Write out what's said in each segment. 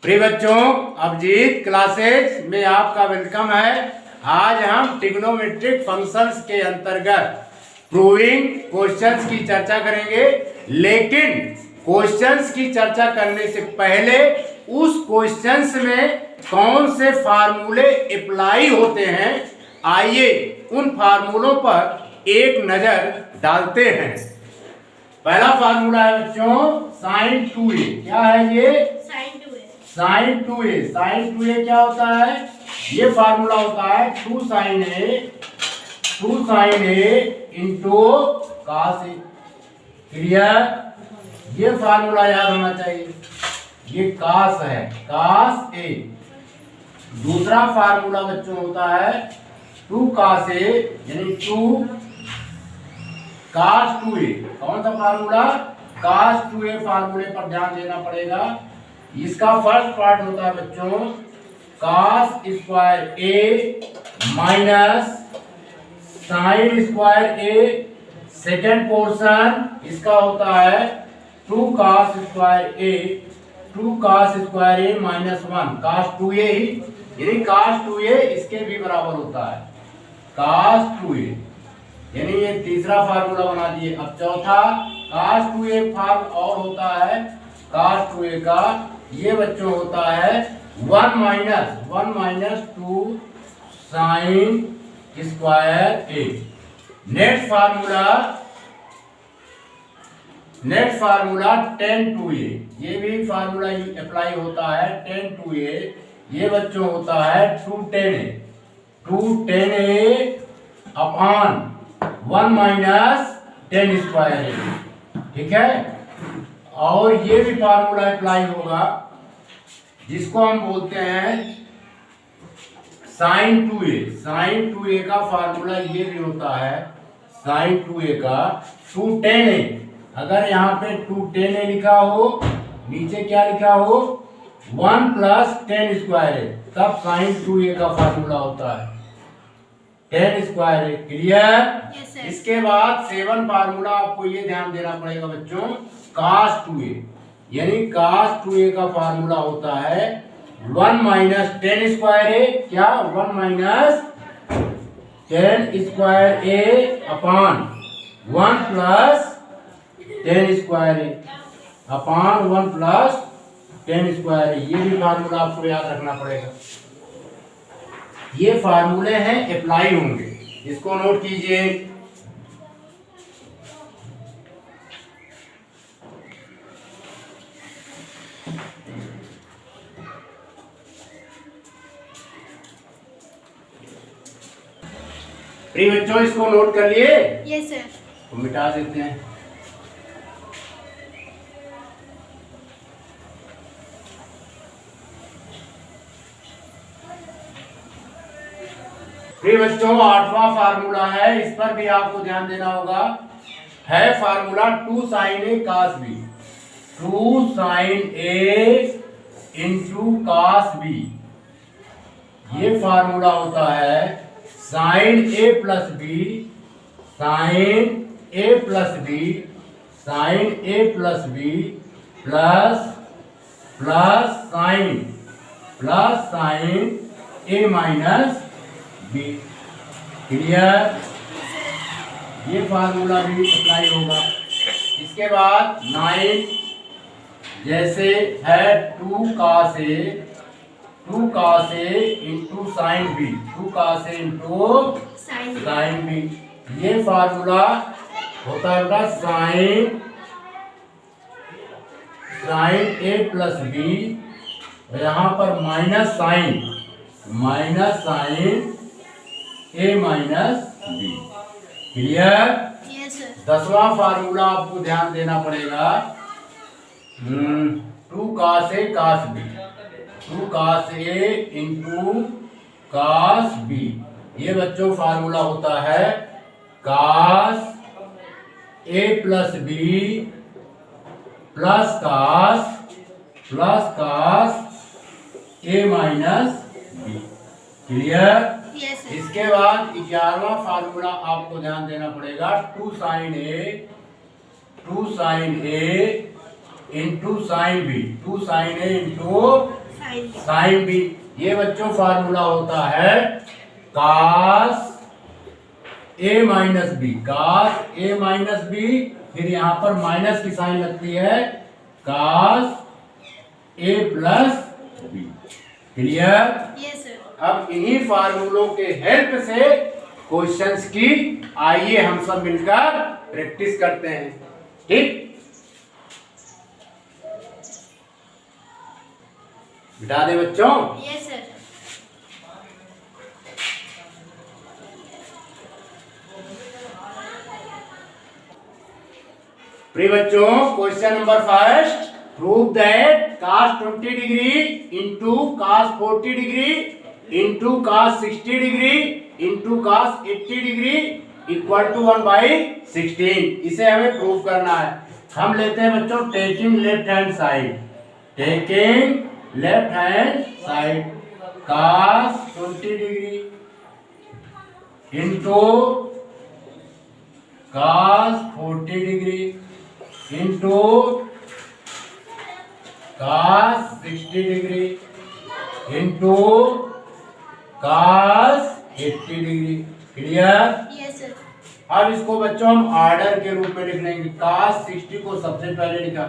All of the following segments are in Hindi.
प्रिय बच्चों, अभिजीत क्लासेज में आपका वेलकम है। आज हम ट्रिग्नोमेट्रिक फंक्शंस के अंतर्गत प्रूविंग क्वेश्चंस की चर्चा करेंगे। लेकिन क्वेश्चंस की चर्चा करने से पहले उस क्वेश्चंस में कौन से फार्मूले अप्लाई होते हैं, आइए उन फार्मूलों पर एक नजर डालते हैं। पहला फार्मूला है बच्चों साइन 2a। क्या है ये? Sign 2a। साइन 2a क्या होता है? ये फार्मूला होता है 2 sin a into cos a। Clear? ये फार्मूला याद होना चाहिए। ये cos है, cos a। दूसरा फार्मूला बच्चों होता है 2 cos a यानी 2 cos 2a। कौन सा फार्मूला? cos 2a फार्मूले पर ध्यान देना पड़ेगा। इसका फर्स्ट पार्ट होता है बच्चों cos square a minus sine square a। Second portion इसका होता है 2 cos square a, 2 cos square a minus 1 cos 2a ही, यानी cos 2a इसके भी बराबर होता है cos 2a, यानी ये तीसरा फार्मूला बना दिए। अब चौथा cos 2a फार्म और होता है cos 2a का, ये बच्चों होता है 1 minus 2 sine square a। Net formula tan 2a। ये भी फार्मूला अप्लाई होता है tan 2a। ये बच्चों होता है 2 tan a upon 1 minus tan square a। ठीक है? और ये भी फार्मूला अप्लाई होगा जिसको हम बोलते हैं साइन 2a। साइन 2a का फार्मूला ये भी होता है साइन 2a का 2 tan a। अगर यहाँ पे 2 tan a लिखा हो, नीचे क्या लिखा हो 1 प्लस tan स्क्वायर a, तब साइन 2a का फार्मूला होता है tan स्क्वायर a। क्लियर? इसके बाद 7 फार्मूला आपको ये ध्यान देना पड़ेगा बच्चों cos 2a, यानी cos 2a का फार्मूला होता है 1 माइनस tan स्क्वायर a। क्या? 1 minus tan square a upon 1 plus tan square a upon 1 plus tan square a। ये भी फार्मूला आपको याद रखना पड़ेगा। ये फार्मूले हैं अप्लाई होंगे, इसको नोट कीजिए। प्रिय बच्चों, इसको नोट कर लिए? Yes sir. तो मिटा देते हैं। प्रिय बच्चों, 8वां फार्मूला है, इस पर भी आपको ध्यान देना होगा। है formula 2 sin a cos b। 2 sin a into cos b। ये फार्मूला होता है sine a plus b, sine a plus b, sine a plus b plus sine a minus b। Clear? ये फार्मूला भी अप्लाई होगा। इसके बाद 9 जैसे है 2 cos a into sine b, 2 cos a into sine b। ये फार्मूला होता है साइन a प्लस b, यहाँ पर minus sine a minus b। Clear? Yes sir. 10वां फार्मूला आपको ध्यान देना पड़ेगा 2 cos a cos b, 2 cos a into cos b। ये बच्चों फार्मूला होता है cos a plus b plus cos a minus b। Clear? Yes sir. इसके बाद 11वां फार्मूला आपको ध्यान देना पड़ेगा 2 sin a into sine b, 2 sin a into sine B. ये बच्चों फार्मूला होता है cos a minus B, cos a minus B, फिर यहाँ पर माइनस की साइन लगती है cos a plus B. Clear? Yes sir. अब इन्हीं फार्मूलों के हेल्प से क्वेश्चंस की आइए हम सब मिलकर प्रैक्टिस करते हैं। ठीक, बिठा दे बच्चों। Yes sir. प्रिय बच्चों, question number first, prove that cos 20 degree into cos 40 degree into cos 60 degree into cos 80 degree equal to 1/16। इसे हमें प्रूव करना है। हम लेते हैं बच्चों taking left hand side, taking left hand side cos 20 degree into cos 40 degree into cos 60 degree into cos 80 degree. Clear? Yes sir. अब इसको बच्चों हम ऑर्डर के रूप में लिख लेंगे। cos 60 को सबसे पहले लिखा,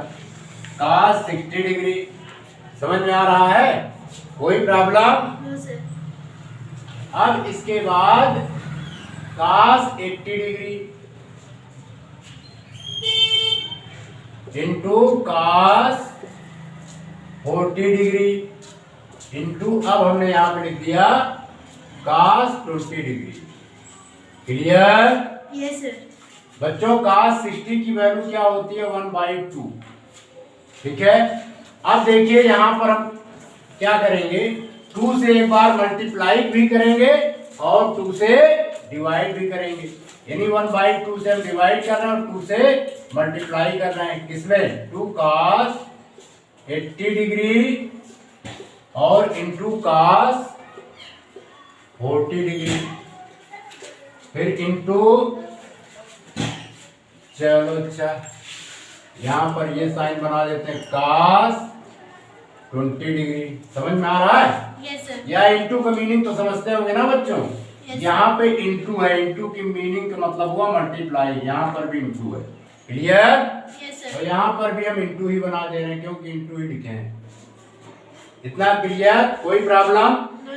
cos 60 डिग्री। समझ में आ रहा है? कोई प्रॉब्लम? No sir. अब इसके बाद cos 80 degree into cos 40 degree into, अब हमने यहां पे लिख दिया cos 20 degree. Clear? Yes sir. बच्चों cos 60 की वैल्यू क्या होती है? 1/2। ठीक है, अब देखिए यहां पर हम क्या करेंगे, 2 से एक बार मल्टीप्लाई भी करेंगे और 2 से डिवाइड भी करेंगे। यानी 1/2 से हम डिवाइड कर रहे हैं और 2 से मल्टीप्लाई कर रहे हैं। किसमें? 2 cos 80 डिग्री और इंटू cos 40 डिग्री, फिर इंटू, चलो अच्छा यहां पर ये साइन बना देते हैं cos 20 डिग्री। समझ में आ रहा है? Yes sir. या इंटू का मीनिंग तो समझते होंगे ना बच्चों? Yes, यहाँ पे इंटू है, इंटू की मीनिंग का मतलब हुआ मल्टीप्लाई, यहाँ पर भी इंटू है। क्लियर? यस तो सर। यहाँ पर भी हम इंटू ही बना दे रहे हैं क्योंकि इंटू ही लिखे हैं। इतना क्लियर? कोई प्रॉब्लम?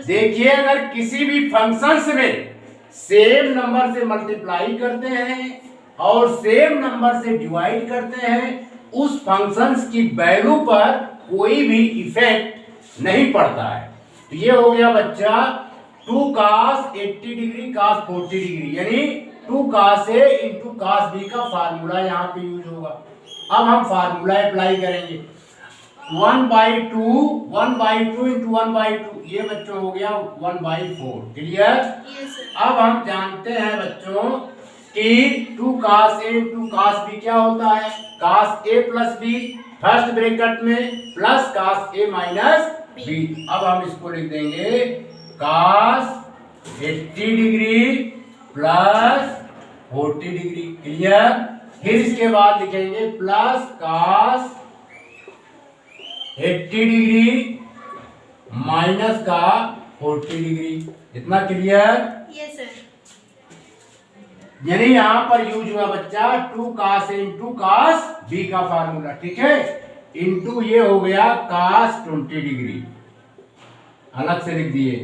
देखिए अगर किसी भी फंक्शंस में सेम नंबर से मल्टीप्लाई करते हैं और सेम नंबर से डिवाइड करते हैं, उस फंक्शंस की वैल्यू पर कोई भी इफेक्ट नहीं पड़ता है। तो ये हो गया बच्चा 2 cos 80 डिग्री cos 40 डिग्री, यानी 2 cos A into cos B का फार्मूला यहाँ पे यूज होगा। अब हम फार्मूला अप्लाई करेंगे। 1/2 इंटू 1/2, ये बच्चों हो गया 1/4। क्लियर? Yes sir. अब हम जानते हैं बच्चों कि 2 cos A into cos B क्या होता है? cos A plus B first bracket में plus cos A minus B। अब हम इसको लिख देंगे cos 80 degree plus 40 degree. Clear? फिर इसके बाद लिखेंगे प्लस cos 80 डिग्री माइनस का 40 डिग्री। इतना क्लियर? Yes sir. यानी यहां पर यूज हुआ बच्चा 2 cos A into cos B का फार्मूला। ठीक है, इंटू ये हो गया cos 20 डिग्री, अलग से लिख दिए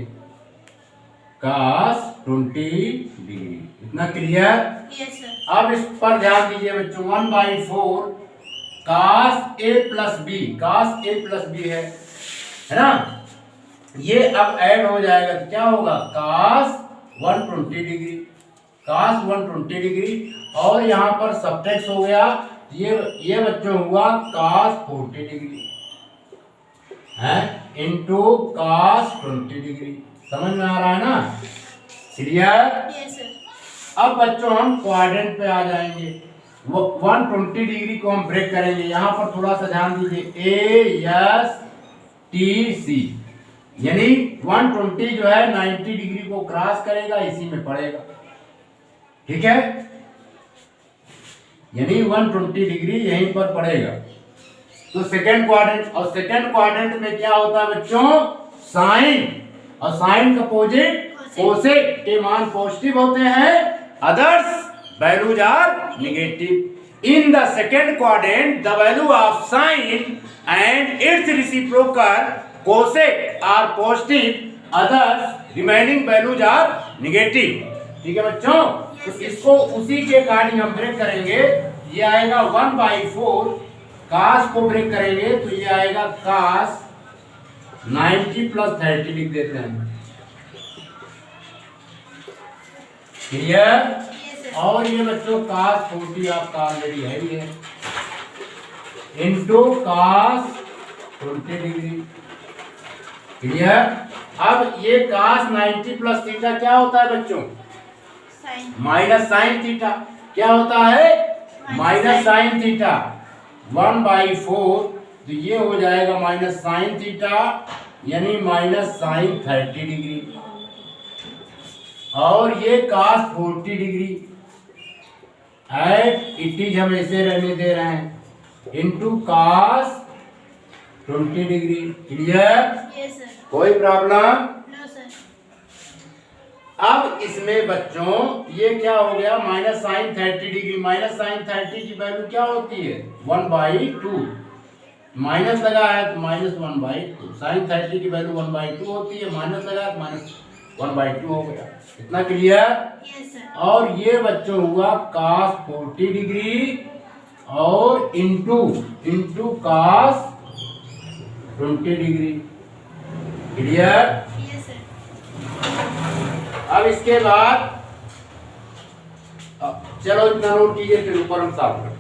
cos 20 डिग्री। इतना क्लियर? Yes sir. अब इस पर ध्यान दीजिए बच्चों, 1/4 cos A plus B, cos A plus B है ना? ये अब ऐड हो जाएगा तो क्या होगा? cos 120 डिग्री, cos 120 डिग्री, और यहाँ पर सब्ट्रैक्ट हो गया, ये बच्चों हुआ cos 40 डिग्री है इंटू cos 20 डिग्री। समझ में आ रहा है ना? क्लियर? Yes sir. अब बच्चों हम क्वाड्रेंट पे आ जाएंगे। 120 डिग्री को हम ब्रेक करेंगे। यहाँ पर थोड़ा सा ध्यान दीजिए, ASTC, यानी 120 जो है 90 डिग्री को क्रॉस करेगा, इसी में पड़ेगा। ठीक है, यानी 120 डिग्री यहीं पर पड़ेगा। तो सेकंड क्वाड्रेंट, और सेकंड क्वाड्रेंट में क्या होता है बच्चों, साइन, और साइन का अपोजिट कोसेक के मान पॉजिटिव होते हैं, others values are negative. In the second quadrant the value of sine and its reciprocal cosec are positive, others remaining values are negative. ठीक है बच्चों, तो इसको उसी के अकॉर्डिंग हम ब्रेक करेंगे। ये आएगा 1/4, कास को ब्रेक करेंगे तो ये आएगा कास 90 + 30 लिख देते हैं। क्लियर? Yes, sir. और ये बच्चों कास 40 आपका ऑलरेडी है ही है, इंटू कास 20 डिग्री। क्लियर? अब ये कास 90 + थीटा क्या होता है बच्चों, Sin. Minus sine theta. क्या होता है, माइनस साइन थीटा। 1/4 तो ये हो जाएगा माइनस साइन थीटा, यानी माइनस साइन 30 डिग्री, और ये cos 40 degree at it is हम ऐसे रहने दे रहे हैं, into cos 20 degree. Clear? Yes, sir. कोई प्रॉब्लम? No, sir. अब इसमें बच्चों ये क्या हो गया, minus sine 30 degree. Minus sine 30 की वैल्यू क्या होती है, 1/2। माइनस लगा है तो -1/2, साइन 30 की वैल्यू 1/2 होती है, माइनस लगा है तो -1/2 हो गया। इतना क्लियर? Yes, sir. और ये बच्चों हुआ कास 40 डिग्री और into cos 20 degree. Clear? Yes, sir. अब इसके बाद चलो इतना नोट कीजिए, फिर ऊपर हम साफ करते हैं।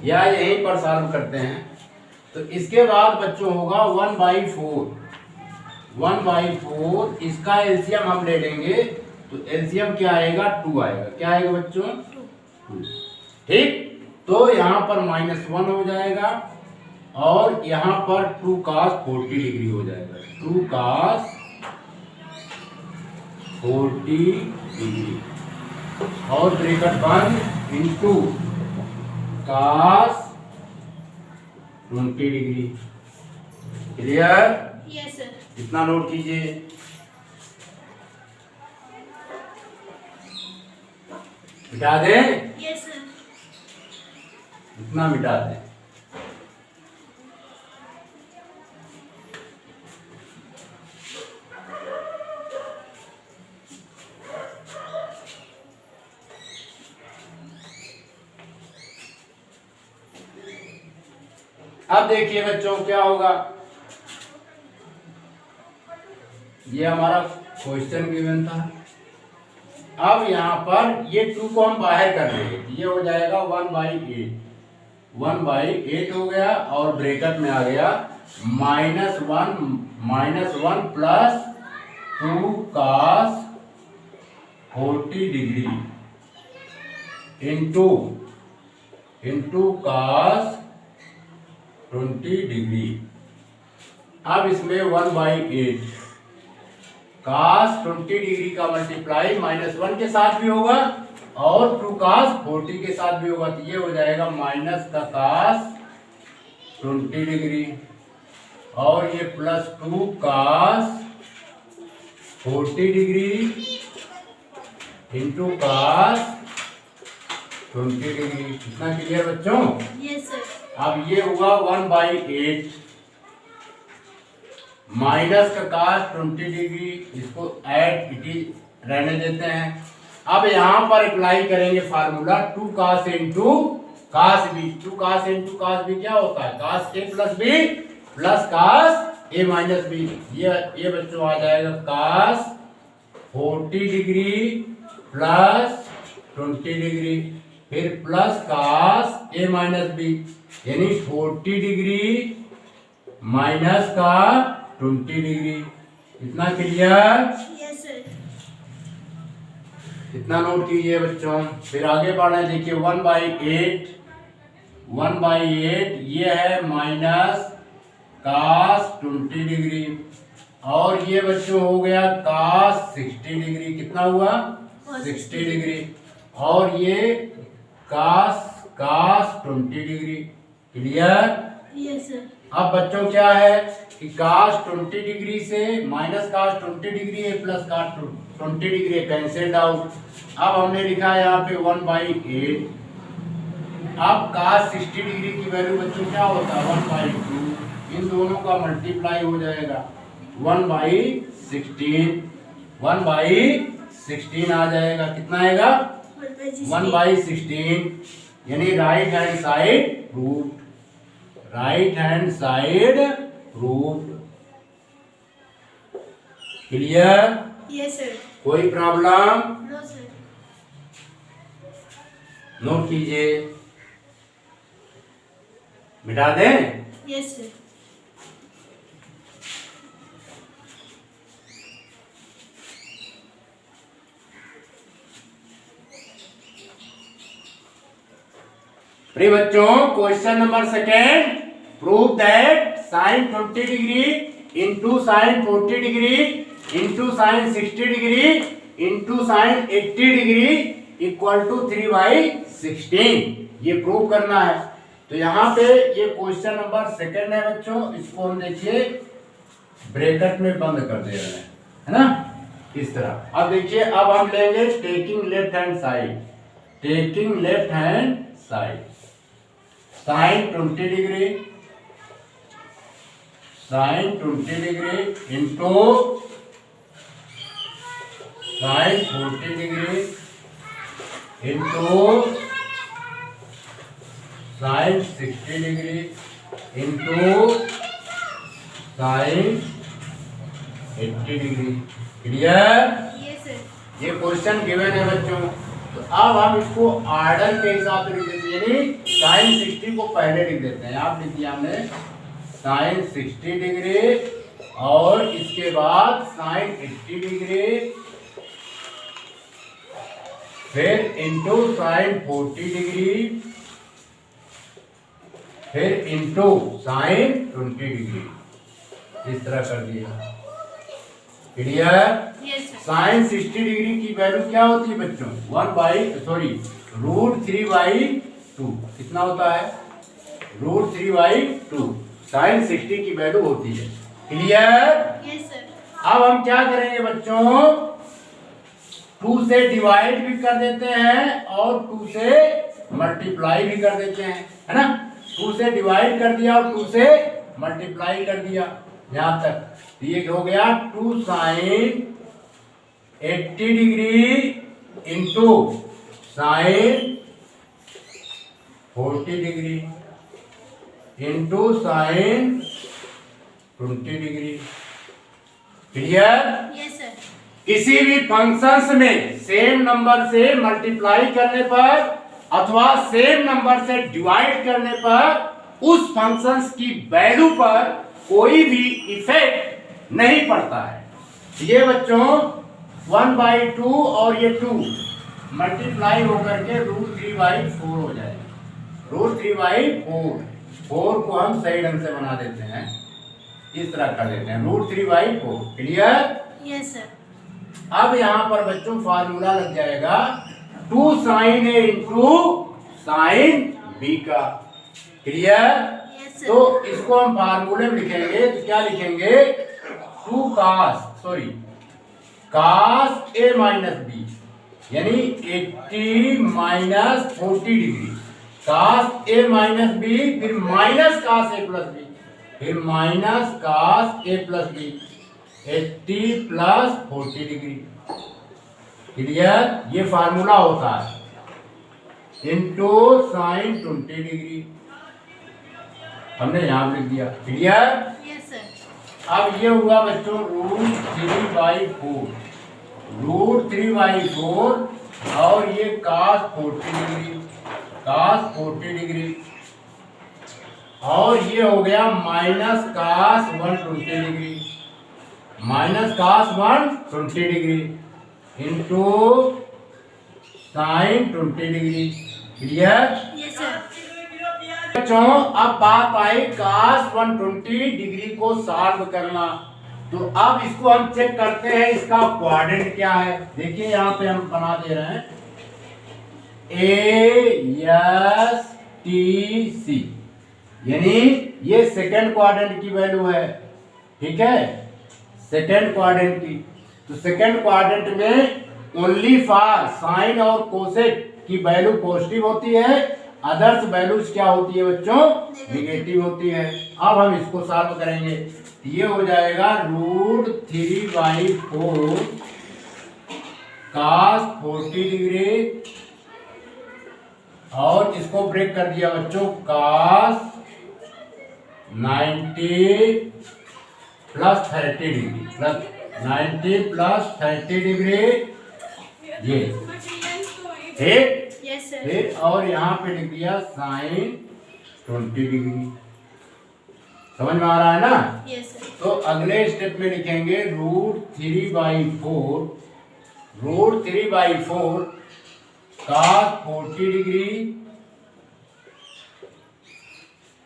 या यहीं पर सॉल्व करते हैं। तो इसके बाद बच्चों होगा 1/4। 1/4 इसका एलसीएम हम ले लेंगे, तो एलसीएम क्या आएगा, 2 आएगा। क्या आएगा बच्चों, 2। ठीक, तो यहाँ पर -1 हो जाएगा, और यहाँ पर 2 cos 40 डिग्री हो जाएगा। 2 cos 40 डिग्री और ब्रैकेट बंद into cos 20 degree. Clear? Yes, sir. इतना नोट कीजिए। मिटा दें, Yes, sir. इतना मिटा दें। अब देखिए बच्चों क्या होगा, ये हमारा क्वेश्चन गिवन था। अब यहाँ पर ये 2 को हम बाहर कर देंगे, ये हो जाएगा 1/8। 1/8 हो गया, और ब्रैकेट में आ गया -1 plus 2 cos 40 degree into cos 20 degree. अब इसमें 1/8 cos 20 डिग्री का मल्टीप्लाई -1 के साथ भी होगा और 2 cos 40 के साथ भी होगा, तो ये हो जाएगा माइनस का cos 20 डिग्री, और ये plus 2 cos 40 degree into cos 20 degree. कितना क्लियर बच्चों? Yes, sir. अब ये हुआ 1/8 माइनस का cos 20 डिग्री, इसको ऐड इट इज रहने देते हैं। अब यहाँ पर अप्लाई करेंगे formula 2 cos into cos b। 2 cos into cos b क्या होता है, cos a plus b plus cos a minus b। ये बच्चों आ जाएगा cos 40 डिग्री प्लस 20 डिग्री, फिर plus cos a minus b, यानी 40 डिग्री माइनस का 20 डिग्री। इतना क्लियर? Yes, sir. इतना नोट कीजिए बच्चों। फिर आगे बढ़े, देखिए 1/8, 1/8 ये है माइनस cos 20 डिग्री, और ये बच्चों हो गया cos 60 डिग्री। कितना हुआ? 60 डिग्री। और ये cos 20 degree. Clear? Yes sir. अब बच्चों क्या है कि cos 20 डिग्री से माइनस cos 20 डिग्री है plus cos 20 degree cancel out. अब हमने लिखा है यहाँ पे 1/8। अब cos 60 डिग्री की वैल्यू बच्चों क्या होता है? 1/2। इन दोनों का मल्टीप्लाई हो जाएगा 1/16। 1/16 आ जाएगा। कितना आएगा? 1/16। यानी right hand side proved. Right hand side proved. Clear? Yes sir. कोई प्रॉब्लम? No sir. नोट कीजिए। मिटा दें? Yes sir. प्रिय बच्चों, question number second, prove that sine 20 degree into sine 40 degree into sine 60 degree into sine 80 degree equal to 3/16। ये प्रूव करना है। तो यहाँ पे ये क्वेश्चन नंबर सेकेंड है बच्चों। इसको हम देखिए ब्रैकेट में बंद कर दे रहे हैं, है ना, इस तरह। अब देखिए, अब हम लेंगे taking left hand side. Taking left hand side, sine 20 degree, sine 20 degree into sine 40 degree into sine 60 degree into sine 80 degree. Clear? Yes sir. ये क्वेश्चन गिवन है बच्चों। तो अब हम इसको ऑर्डर के हिसाब से लिख देते हैं, यानी साइन 60 को पहले लिख देते हैं। आप लिख दिया हमने साइन 60 डिग्री, और इसके बाद साइन 80 डिग्री, फिर इंटू साइन 40 डिग्री, फिर इंटू साइन 20 डिग्री। इस तरह कर दिया। Clear? Yes sir. Sine 60 degree की वैल्यू क्या होती है बच्चों? √3/2। कितना होता है? √3/2 साइन 60 की वैल्यू होती है। क्लियर? Yes sir. अब हम क्या करेंगे बच्चों? 2 से डिवाइड भी कर देते हैं और 2 से मल्टीप्लाई भी कर देते हैं, है ना। 2 से डिवाइड कर दिया और 2 से मल्टीप्लाई कर दिया यहां तक। ये हो गया 2 sine 80 degree into sine 40 degree into sine 20 degree. Clear? Yes sir. किसी भी फंक्शंस में सेम नंबर से मल्टीप्लाई करने पर अथवा सेम नंबर से डिवाइड करने पर उस फंक्शंस की वैल्यू पर कोई भी इफेक्ट नहीं पड़ता है। ये बच्चों 1/2 और ये 2 मल्टीप्लाई होकर के √3/4 हो जाएगा। √3/4 को हम सही ढंग से बना देते हैं, इस तरह कर देते हैं √3/4। क्लियर? Yes sir. अब यहाँ पर बच्चों फार्मूला लग जाएगा 2 sine A into sine B का। क्लियर? Yes sir. तो इसको हम फार्मूले में लिखेंगे तो क्या लिखेंगे? 2 cos A माइनस बी, यानी 80 minus 40 degree, cos A minus B, फिर minus cos A plus B, फिर minus cos A plus B, 80 plus 40 degree. Clear? ये फार्मूला होता है इंटू साइन 20 डिग्री। हमने यहां लिख दिया। क्लियर? Yes sir. अब ये हुआ बच्चों √3/4, √3/4 और ये cos 40 डिग्री, cos 40 डिग्री, और ये हो गया minus cos 120 degree, minus cos 120 degree into sine 20 degree. Clear? Yes sir. बच्चों अब बात आई cos 120 डिग्री को सॉल्व करना। तो अब इसको हम चेक करते हैं इसका क्वाड्रेंट क्या है। देखिए यहाँ पे हम बना दे रहे हैं ASTC, यानी ये सेकंड क्वाड्रेंट की वैल्यू है। ठीक है, सेकंड क्वाड्रेंट की। तो सेकंड क्वाड्रेंट में ओनली फॉर साइन और कोसेक की वैल्यू पॉजिटिव होती है, अदर्स वैल्यूज क्या होती है बच्चों? नेगेटिव होती है। अब हम इसको सॉल्व करेंगे। ये हो जाएगा √3/4 cos 40 डिग्री, और इसको ब्रेक कर दिया बच्चों cos 90 plus 30 degree, plus 90 plus 30 degree, ये ठीक। Yes sir. फिर और यहाँ पे लिख दिया साइन 20 डिग्री। समझ में आ रहा है ना? Yes sir. तो अगले स्टेप में लिखेंगे √3/4 cos 40 डिग्री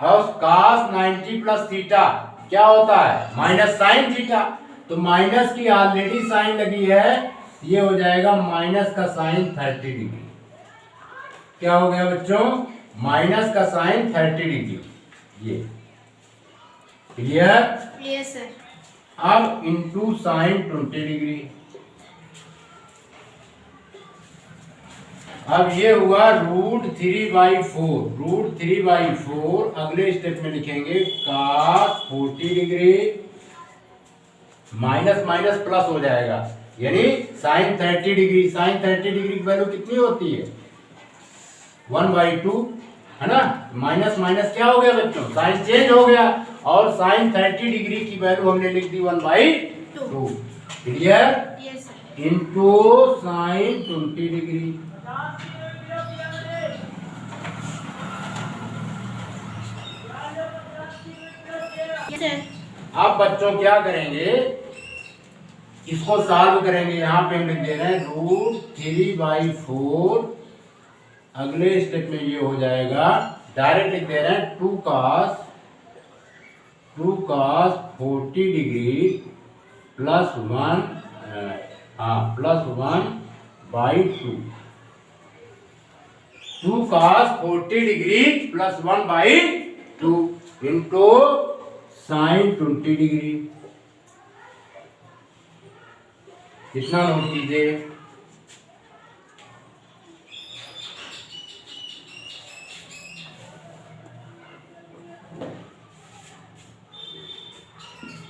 और cos 90 प्लस थीटा क्या होता है? Minus sine theta. तो माइनस की ऑलरेडी साइन लगी है, ये हो जाएगा माइनस का साइन 30 डिग्री। क्या हो गया बच्चों? माइनस का साइन 30 डिग्री। ये क्लियर? Yes sir. अब इंटू साइन 20 डिग्री। अब ये हुआ √3/4 अगले स्टेप में लिखेंगे cos 40 degree, minus minus plus हो जाएगा, यानी साइन 30 डिग्री। साइन 30 डिग्री की वैल्यू कितनी होती है? 1/2, है ना? माइनस माइनस क्या हो गया बच्चों? साइन चेंज हो गया, और साइन 30 डिग्री की वैल्यू हमने लिख दी 1/2। Clear? Yes sir. Into sine 20 degree. Yes sir. अब बच्चों क्या करेंगे? इसको सॉल्व करेंगे। यहाँ पे हम लिख दे रहे हैं √3/4। अगले स्टेप में ये हो जाएगा, डायरेक्ट लिख दे रहे हैं 2 cos 40 degree plus 1/2। 2 cos 40 degree plus 1/2 into sine 20 degree. कितना नोट कीजिए?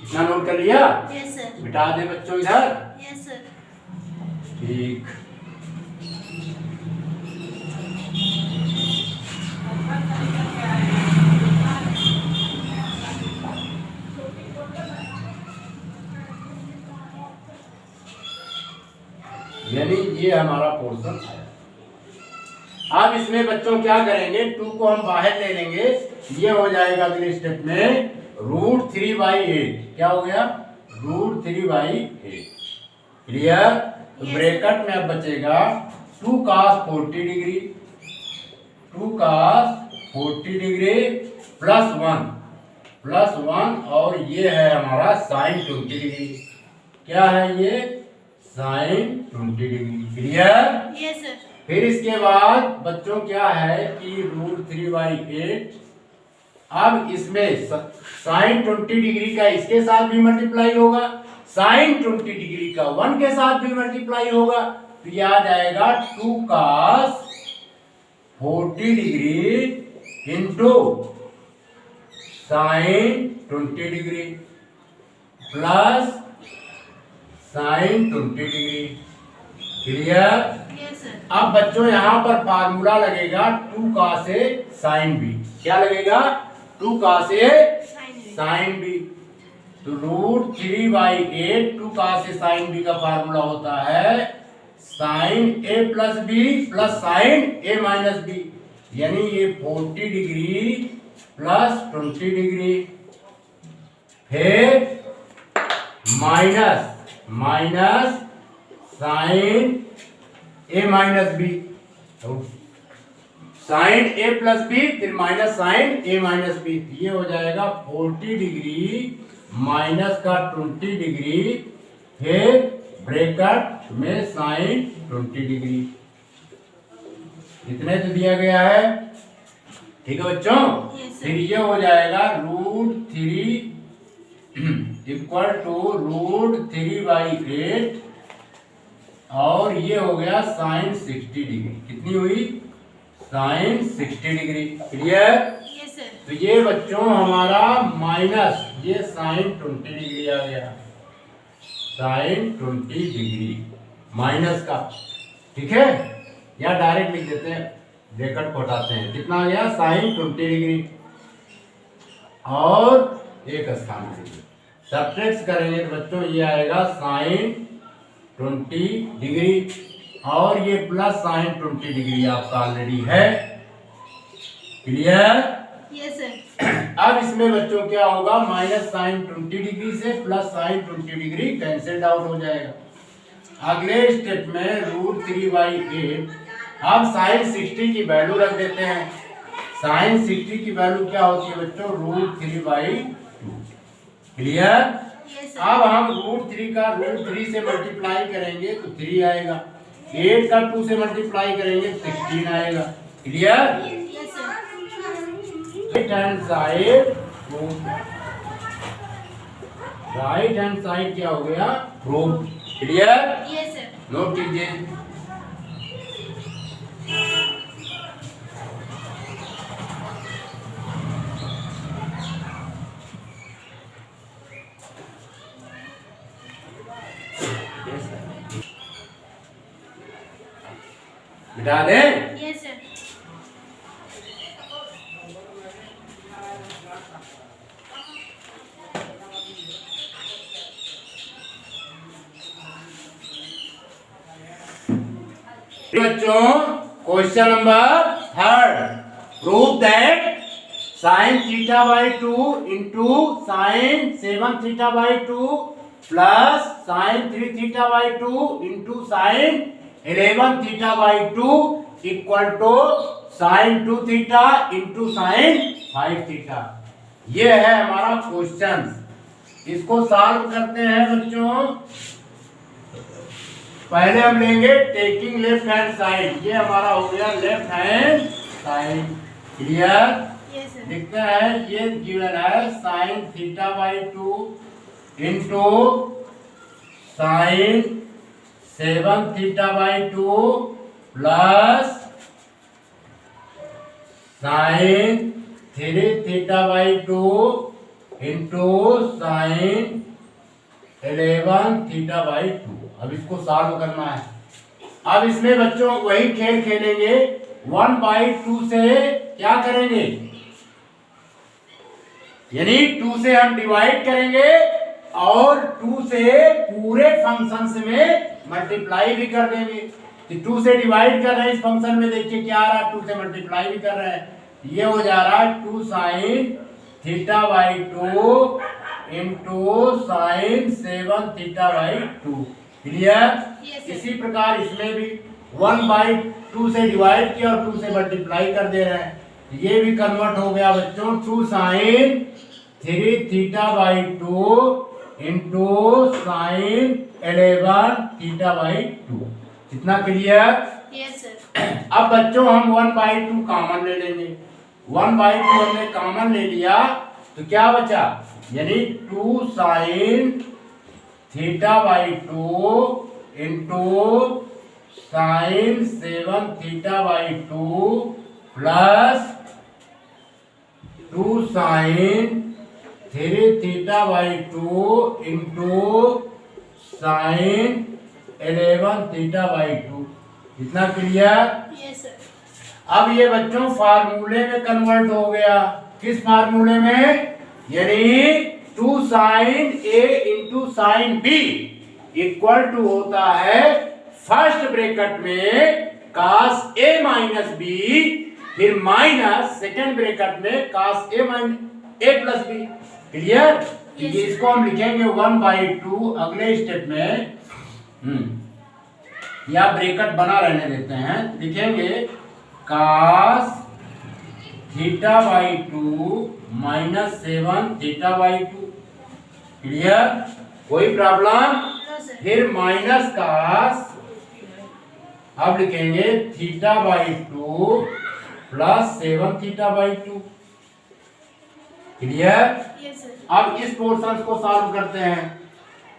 इतना नोट कर लिया? Yes sir. बिठा दे बच्चों इधर। Yes sir. ठीक। यानी ये हमारा पोर्शन है। अब इसमें बच्चों क्या करेंगे? 2 को हम बाहर ले लेंगे, ये हो जाएगा अगले स्टेप में √3/8। क्या हो गया? √3/8। क्लियर? तो ब्रैकेट में अब बचेगा 2 cos 40 degree, 2 cos 40 degree plus 1 और ये है हमारा साइन 20 डिग्री। क्या है ये? Sine 20 degree. Clear? Yes sir. फिर इसके बाद बच्चों क्या है कि √3/8, अब इसमें साइन 20 डिग्री का इसके साथ भी मल्टीप्लाई होगा, साइन 20 डिग्री का 1 के साथ भी मल्टीप्लाई होगा, तो यह आ जाएगा 2 cos 40 degree into sine 20 degree plus sign 20 degree. Clear? Yes sir. अब बच्चों यहाँ पर फार्मूला लगेगा 2 cos A sin B। क्या लगेगा? 2 cos A sin B। तो √3/8 2 cos A sin B का फार्मूला होता है sin A plus B plus sin A minus B, यानी ये 40 डिग्री प्लस 20 डिग्री, फिर minus sine A minus B। Sine A plus B फिर minus sine A minus B, ये हो जाएगा 40 डिग्री माइनस का 20 डिग्री फिर ब्रैकेट में साइन 20 डिग्री। इतने तो दिया गया है, ठीक है बच्चों। फिर ये हो जाएगा √3 इक्वल टू √3/8 और ये हो गया साइन 60 डिग्री। कितनी हुई? Sine 60 degree. Clear? Yes sir. तो ये बच्चों हमारा माइनस ये साइन 20 डिग्री आ गया, साइन 20 डिग्री माइनस का, ठीक है। या डायरेक्ट लिख देते हैं, ब्रैकेट को हटाते हैं, कितना आ गया? साइन 20 डिग्री और एक स्थान सब्ट्रैक्ट करेंगे तो बच्चों ये आएगा साइन 20 डिग्री और ये प्लस साइन 20 डिग्री आपका ऑलरेडी है। क्लियर? Yes sir. अब इसमें बच्चों क्या होगा? माइनस साइन 20 डिग्री से plus sign 20 degree cancel out हो जाएगा। अगले स्टेप में √3/8। अब साइन 60 की वैल्यू रख देते हैं। साइन 60 की वैल्यू क्या होती है बच्चों? √3/2। क्लियर? Yes sir. अब हम √3 का √3 से मल्टीप्लाई करेंगे तो 3 आएगा, 8 का 2 से मल्टीप्लाई करेंगे 16 आएगा। Clear? Yes sir. Right hand side क्या हो गया? Prove. Clear? Yes sir. Note कीजिए। बिठा दें? Yes sir. बच्चों question number 3 prove that sine θ/2 into sine 7θ/2 plus sine 3θ/2 into sine 11θ/2 equal to sine 2θ into sine 5θ। ये है हमारा क्वेश्चन। इसको सॉल्व करते हैं बच्चों। पहले हम लेंगे टेकिंग लेफ्ट हैंड साइड, ये हमारा हो गया left hand side. Clear? Yes sir. लिखते हैं ये गिवन है sine θ/2 into sine 7θ/2 plus sine 3θ/2 into sine 11θ/2। अब इसको सॉल्व करना है। अब इसमें बच्चों वही खेल खेलेंगे, 1/2 से क्या करेंगे? यानी 2 से हम डिवाइड करेंगे और 2 से पूरे फंक्शन में मल्टीप्लाई भी कर देंगे। तो 2 से डिवाइड कर रहे हैं इस फंक्शन में, देखिए क्या आ रहा है, 2 से मल्टीप्लाई भी कर रहे हैं, ये हो जा रहा है 2 साइन θ/2 इंटू साइन 7θ/2। क्लियर? इसी प्रकार इसमें भी 1/2 से डिवाइड किया और 2 से मल्टीप्लाई कर दे रहे हैं, ये भी कन्वर्ट हो गया बच्चों 2 साइन 3θ/2 इंटू साइन 11θ/2। कितना? क्लियर? Yes sir. अब बच्चों हम 1/2 कॉमन ले लेंगे। 1/2 हमने कॉमन ले लिया तो क्या बचा? यानी 2 sine θ/2 into sine 7θ/2 plus 2 sine 3θ/2 into sine 11θ/2। इतना क्लियर? Yes sir. अब ये बच्चों फार्मूले में कन्वर्ट हो गया। किस फार्मूले में? यानी 2 sine A into sine B equal to होता है फर्स्ट ब्रैकेट में cos a माइनस बी फिर माइनस सेकेंड ब्रैकेट में cos a minus a plus B. Clear? ये इसको हम लिखेंगे 1/2 अगले स्टेप में। या ब्रैकेट बना रहने देते हैं, लिखेंगे cos theta by 2 minus 7 theta by 2। Clear? कोई प्रॉब्लम? No sir. फिर माइनस cos, अब लिखेंगे theta by 2 plus 7 theta by 2। Clear? Yes sir. अब इस पोर्शन को सॉल्व करते हैं,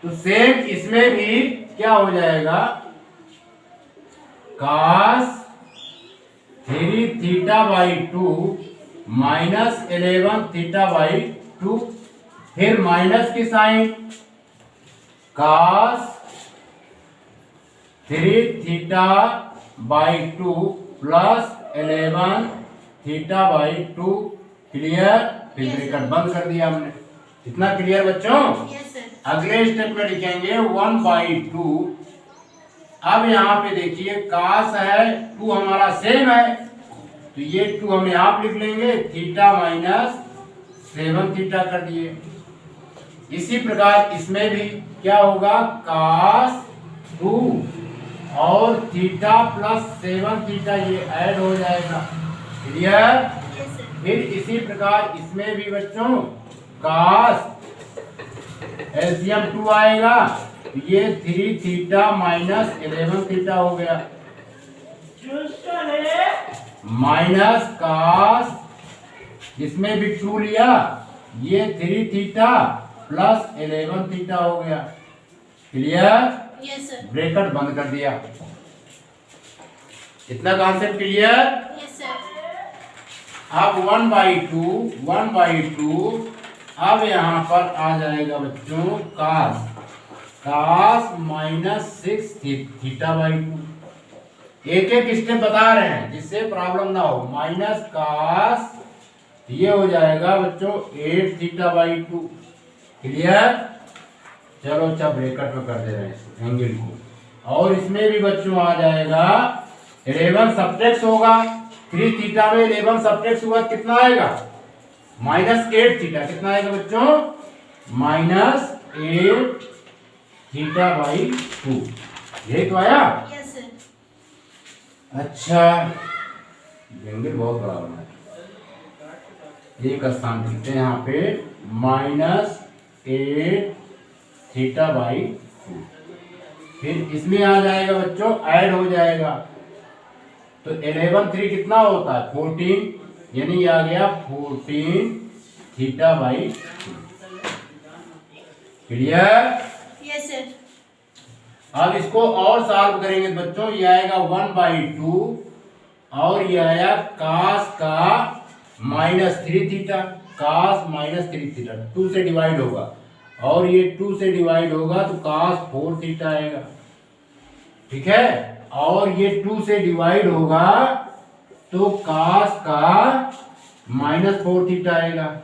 तो सेम इसमें भी क्या हो जाएगा, cos 3 theta by 2 minus 11 theta by 2। फिर माइनस की sine, cos 3 theta by 2 plus 11 theta by 2। Clear? फिर Yes, ब्रैकेट sir. बंद कर दिया हमने। इतना क्लियर बच्चों? Yes sir. अगले स्टेप में लिखेंगे 1/2। अब यहाँ पे देखिए cos है, 2 हमारा सेम है, तो ये 2 हम यहाँ पे लिख लेंगे, थीटा माइनस 7 थीटा कर दिए। इसी प्रकार इसमें भी क्या होगा, cos 2 और थीटा प्लस 7 थीटा ये ऐड हो जाएगा। क्लियर? Yes sir. फिर इसी प्रकार इसमें भी बच्चों cos एलसीएम 2 आएगा, ये 3 थीटा माइनस 11 थीटा हो गया, माइनस cos, इसमें भी 2 लिया, ये 3 थीटा प्लस 11 थीटा हो गया। क्लियर? Yes sir. ब्रैकेट बंद कर दिया। इतना कॉन्सेप्ट क्लियर? Yes sir. अब 1/2 अब यहाँ पर आ जाएगा बच्चों cos माइनस 6 थीटा बाई 2। एक एक स्टेप बता रहे हैं जिससे प्रॉब्लम ना हो। माइनस cos ये हो जाएगा बच्चों 8 थीटा बाई 2। क्लियर? चलो अच्छा ब्रैकेट में कर दे रहे हैं एंगल को। और इसमें भी बच्चों आ जाएगा 11 सब्ट्रैक्ट होगा, 3 थीटा में 11 सब्ट्रैक्ट हुआ कितना आएगा, माइनस 8 थीटा। कितना आएगा बच्चों, माइनस 8 थीटा बाई 2। यही तो आया। Yes sir. अच्छा, एंगल बहुत बड़ा बना है, एक स्थान लिखते हैं यहाँ पे, माइनस 8 थीटा बाई 2। फिर इसमें आ जाएगा बच्चों, ऐड हो जाएगा, तो 11 3 कितना होता है 14, यानी आ गया 14 theta by 2। Clear? Yes sir. अब इसको और सॉल्व करेंगे बच्चों, ये आएगा 1/2 और ये आया cos का minus 3 theta, cos minus 3 theta 2 से डिवाइड होगा, और ये 2 से डिवाइड होगा तो cos 4 थीटा आएगा। ठीक है? और ये 2 से डिवाइड होगा तो cos का माइनस 4 थीटा आएगा,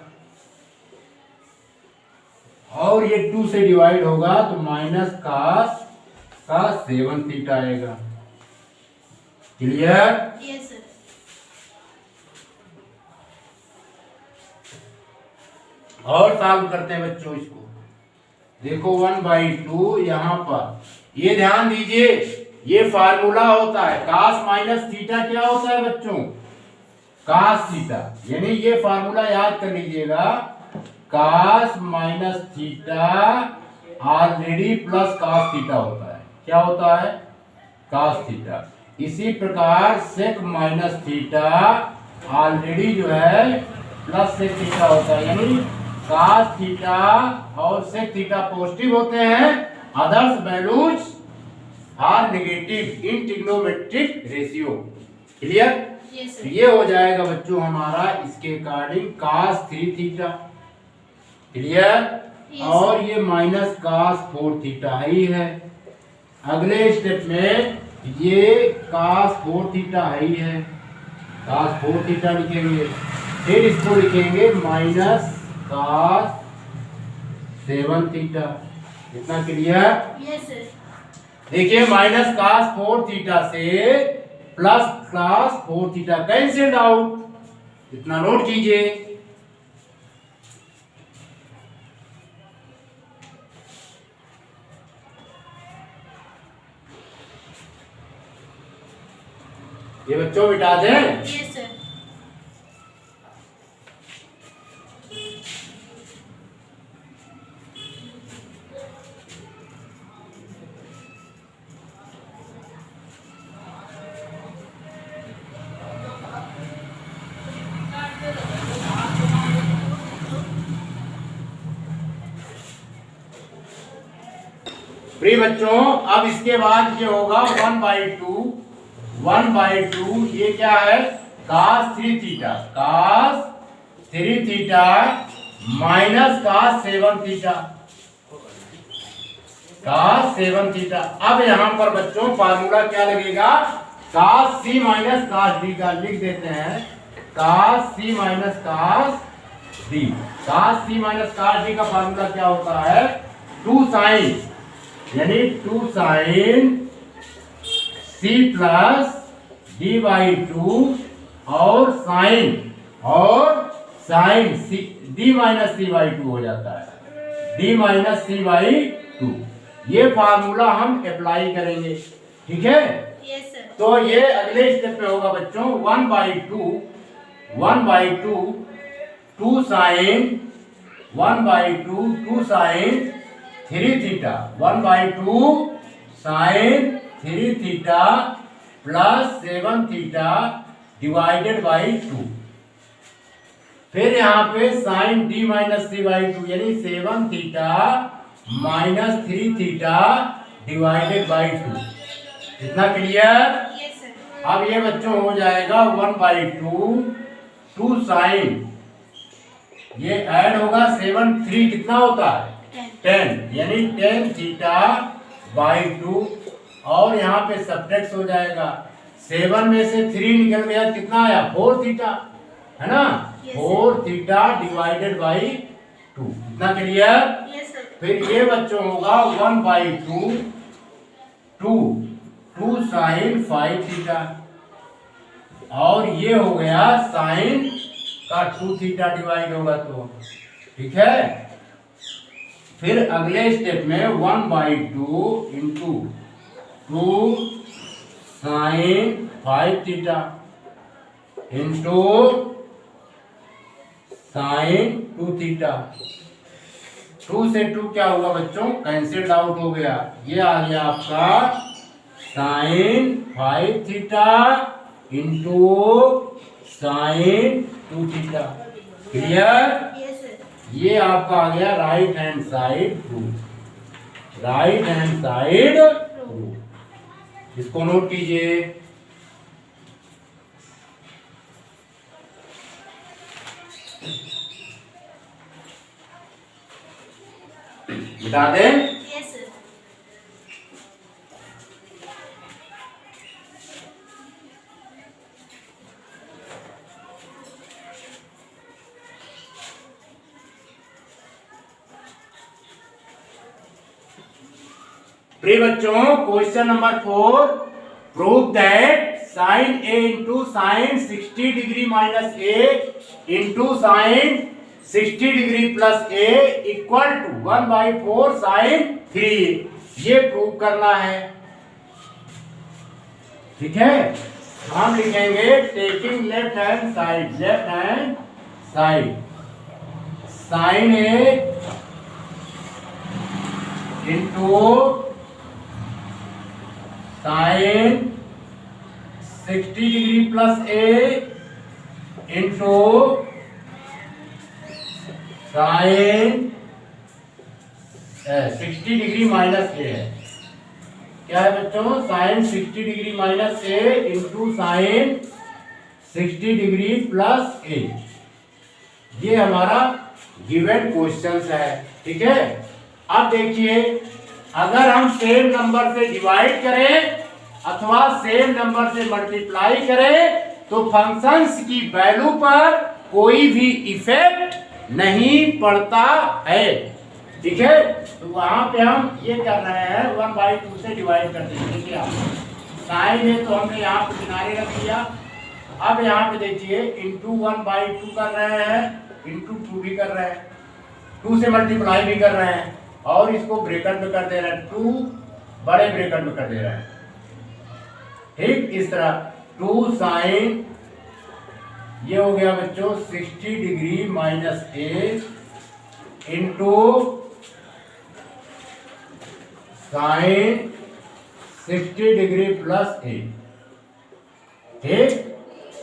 और ये 2 से डिवाइड होगा तो माइनस cos का 7 थीटा आएगा। क्लियर? Yes sir. और सॉल्व करते हैं बच्चों इसको। देखो 1/2 यहाँ पर ये ध्यान दीजिए, ये फार्मूला होता है cos माइनस थीटा। क्या होता है बच्चों, cos थीटा, यानी ये फार्मूला याद कर लीजिएगा, cos minus theta already plus cos theta होता है। क्या होता है, cos थीटा। इसी प्रकार sec माइनस थीटा ऑलरेडी जो है प्लस sec थीटा होता है, यानी cos थीटा और sec थीटा पॉजिटिव होते हैं, others values are negative in trigonometric ratio. Clear? Yes तो सर। ये हो जाएगा बच्चों हमारा इसके according cos 3 theta. Clear? Yes, और ये माइनस cos 4 थीटा ही है। अगले स्टेप में ये cos 4 थीटा ही है, cos 4 थीटा लिखेंगे, फिर इसको लिखेंगे माइनस cos 7 थीटा। इतना क्लियर? Yes sir. देखिए माइनस cos 4 थीटा से plus cos 4 theta cancelled out. इतना नोट कीजिए। ये बच्चों मिटा दें। Yes sir. प्रिय बच्चों, अब इसके बाद ये होगा 1/2, 1/2 ये क्या है, cos 3 theta, cos 3 theta minus cos 7 theta, cos 7 theta. अब यहां पर बच्चों फार्मूला क्या लगेगा, cos c minus cos d का लिख देते हैं, cos c minus cos d, cos c minus cos d का फार्मूला क्या होता है, 2 sin, यानी 2 sin c प्लस d/2 और sin d माइनस c/2 हो जाता है, d माइनस c/2। ये फार्मूला हम अप्लाई करेंगे, ठीक है। Yes sir. तो ये अगले स्टेप में होगा बच्चों, 1/2 2 sin 1/2 2 sin 3 theta, 1/2 sin 3 theta plus 7 theta divided by 2। फिर यहाँ पे sin d माइनस c/2 यानी 7 theta minus 3 theta divided by 2। इतना क्लियर। Yes sir. अब ये बच्चों हो जाएगा 1/2 2 sin, ये ऐड होगा 7 3 कितना होता है 10, यानी 10 थीटा बाई 2, और यहाँ पे सब्ट्रैक्ट हो जाएगा, 7 में से 3 निकल गया, कितना आया 4 थीटा, है ना, 4 थीटा डिवाइडेड बाई 2। इतना क्लियर। Yes sir. फिर ये बच्चों होगा 1/2 2 sin 5 थीटा, और ये हो गया साइन का 2 थीटा डिवाइड होगा तो, ठीक है। फिर अगले स्टेप में 1/2 into 2 sin 5 theta into sin 2 theta. 2 से 2 क्या होगा बच्चों, कैंसिल आउट हो गया, ये आ गया आपका sin 5 theta into sin 2 theta. Clear. Yes sir. ये आपका आ गया right hand side proof, right hand side proof. इसको नोट कीजिए। बता दें। Yes sir. प्रिय बच्चों, question number 4, prove that sine a into sine 60 degree minus a into sine 60 degree plus a equal to 1/4 sine 3। ये प्रूव करना है, ठीक है। हम लिखेंगे taking left hand side, left hand side, sine a into sine 60 degree plus a into sine 60 degree minus a है। क्या है बच्चों, sine 60 degree minus a into sine 60 degree plus a। ये हमारा गिवन क्वेश्चन है, ठीक है। अब देखिए, अगर हम सेम नंबर से डिवाइड करें अथवा सेम नंबर से मल्टीप्लाई करें तो फंक्शंस की वैल्यू पर कोई भी इफेक्ट नहीं पड़ता है, ठीक है। तो वहां पे हम ये कर रहे हैं 1/2 से डिवाइड कर देंगे। देखिए आप साइन है तो हमने यहाँ पे किनारे रख दिया। अब यहाँ पे देखिए इंटू 1/2 कर रहे हैं, इंटू 2 भी कर रहे हैं, 2 से मल्टीप्लाई भी कर रहे हैं, और इसको ब्रैकेट में कर दे रहे हैं, 2 बड़े ब्रैकेट में कर दे रहे हैं, ठीक। इस तरह 2 साइन, ये हो गया बच्चों 60 डिग्री माइनस ए इंटू साइन 60 डिग्री प्लस ए। ठीक,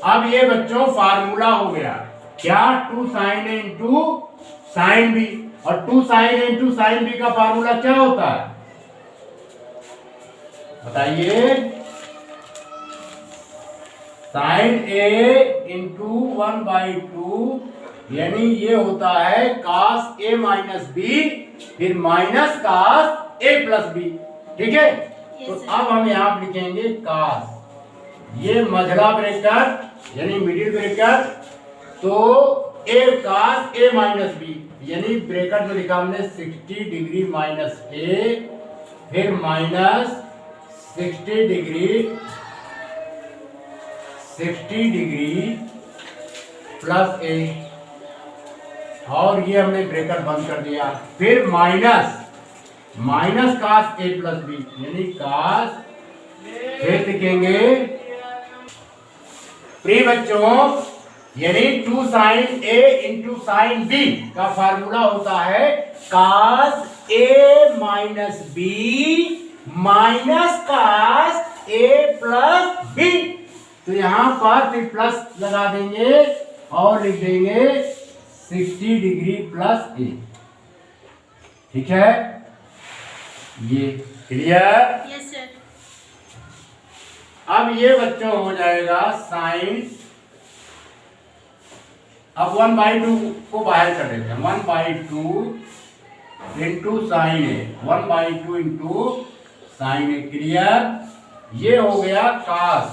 अब ये बच्चों फार्मूला हो गया क्या, 2 sine A into sine B, और 2 sine A into sine B का फार्मूला क्या होता है बताइए, साइन ए इंटू 1/2, यानी ये होता है cos a माइनस बी फिर minus cos a plus B. ठीक है, तो अब हम यहाँ पर लिखेंगे cos, ये मझला ब्रैकेट यानी मिडिल ब्रैकेट, तो a cos a minus B, यानी ब्रैकेट में लिखा हमने 60 डिग्री माइनस a फिर माइनस 60 डिग्री प्लस ए, और ये हमने ब्रैकेट बंद कर दिया, फिर minus cos a plus B, यानी cos, फिर लिखेंगे प्रिय बच्चों, यानी 2 sine A into sine B का फार्मूला होता है cos a minus B minus cos a plus B. तो यहां पर फिर प्लस लगा देंगे और लिख देंगे 60 डिग्री प्लस ए। ठीक है, ये क्लियर। Yes sir. अब ये बच्चों हो जाएगा साइन, अब 1/2 को बाहर कर देते हैं, 1/2 into sine A, 1/2 into sine A, clear. ये हो गया cos।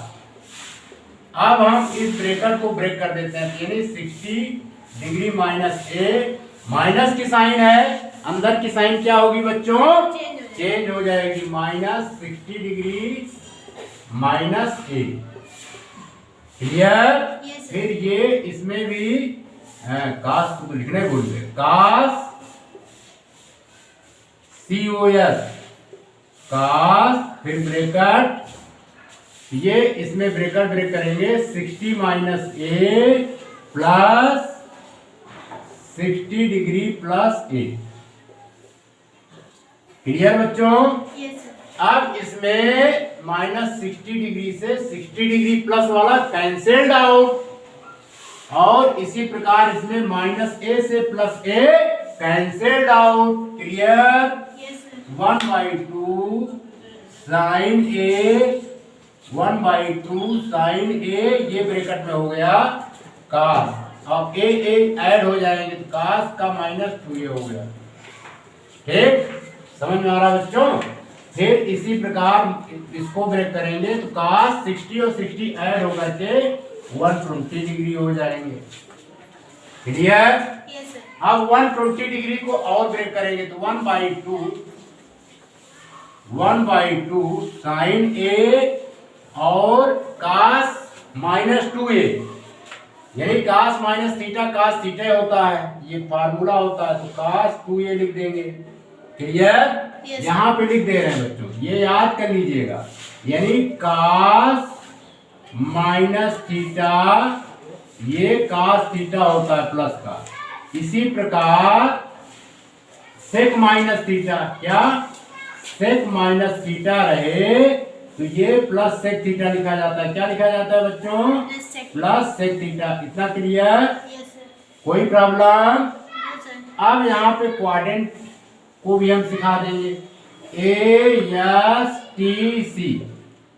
अब हम इस ब्रैकेट को ब्रेक कर देते हैं, यानी 60 डिग्री माइनस ए, माइनस की साइन है, अंदर की साइन क्या होगी बच्चों, चेंज हो जाएगी, माइनस 60 डिग्री माइनस ए, क्लियर। फिर ये इसमें भी cos को लिखने भूल गए, cos cos, फिर ब्रैकेट, ये इसमें ब्रैकेट ब्रेक करेंगे, 60 minus A plus 60 degree plus A, clear बच्चों। Yes sir. अब इसमें माइनस 60 डिग्री से 60 डिग्री प्लस वाला कैंसिल्ड आउट, और इसी प्रकार इसमें माइनस ए से plus A cancelled out, clear. Yes sir. 1/2 sine A, 1/2 sine A, ये ब्रैकेट में हो गया cos, अब ए ऐड हो जाएंगे तो cos का -2 ये हो गया। ठीक, समझ में आ रहा बच्चों। फिर इसी प्रकार इसको ब्रेक करेंगे तो cos 60 और 60 ऐड होकर के 120 डिग्री हो जाएंगे, क्लियर। Yes sir. अब 120 डिग्री को और ब्रेक करेंगे तो 1/2 साइन ए और cos -2a, यानी cos minus theta cos theta होता है, ये फार्मूला होता है, तो cos 2a लिख देंगे, क्लियर। Yes. यहाँ पे लिख दे रहे हैं बच्चों, ये याद कर लीजिएगा, यानी cos माइनस थीटा, ये cos थीटा होता है प्लस का, इसी प्रकार sec माइनस थीटा, क्या sec माइनस थीटा रहे तो ये प्लस सेक थीटा लिखा जाता है, क्या लिखा जाता है बच्चों, प्लस सेक थीटा, इतना क्लियर। Yes sir. कोई प्रॉब्लम। No sir. अब यहाँ पे क्वाड्रेंट को भी हम सिखा देंगे, ASTC